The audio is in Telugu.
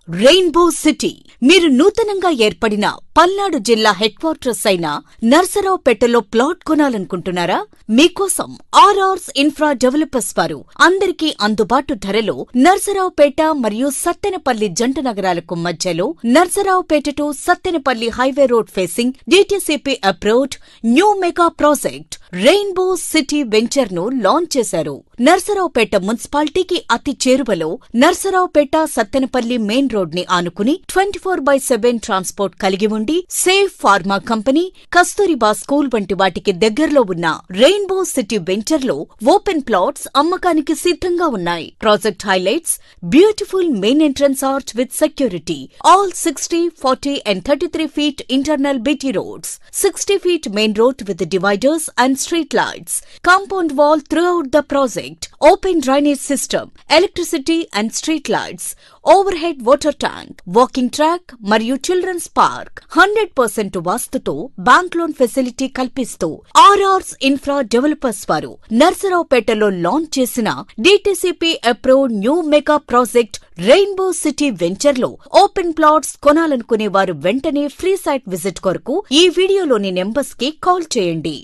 రెయిన్బో సిటీ మీరు నూతనంగా ఏర్పడిన పల్నాడు జిల్లా హెడ్ క్వార్టర్స్ అయిన నర్సరావుపేటలో ప్లాట్ కొనాలనుకుంటున్నారా? మీకోసం ఆర్ఆర్స్ ఇన్ఫ్రా డెవలపర్స్ వారు అందరికీ అందుబాటు ధరలో నర్సరావుపేట మరియు సత్తెనపల్లి జంట నగరాలకు మధ్యలో Narasaraopet to Sattenapalli highway road facing DTCP approved new mega project rainbow city venture ను లాంచ్ చేశారు. నర్సరావుపేట మున్సిపాలిటీకి అతి చేరువలో నర్సరావుపేట సత్తెనపల్లి మెయిన్ రోడ్ ని ఆనుకుని 24/7 ట్రాన్స్పోర్ట్ కలిగి ఉండి safe pharma company, Kasturba school వంటి వాటికి దగ్గరలో ఉన్న రెయిన్బో సిటీ వెంచర్ లో ఓపెన్ ప్లాట్స్ అమ్మకానికి సిద్ధంగా ఉన్నాయి. Project highlights: beautiful main entrance arch with security, all 60, 40 and 33 feet internal BT roads, 60 feet main road with dividers and street lights, compound wall throughout the project, open drainage system, electricity and street lights, overhead water tank, walking track మరియు చిల్డ్రన్స్ పార్క్. 100% వాస్తుతో బ్యాంక్ లోన్ ఫెసిలిటీ కల్పిస్తూ ఆర్ఆర్స్ ఇన్ఫ్రా డెవలపర్స్ వారు నర్సరావుపేటలో లాంచ్ చేసిన DTCP approved new mega project rainbow city venture లో ఓపెన్ ప్లాట్స్ కొనాలనుకునే వారు వెంటనే ఫ్రీ సైట్ విజిట్ కొరకు ఈ వీడియోలోని నెంబర్స్ కి కాల్ చేయండి.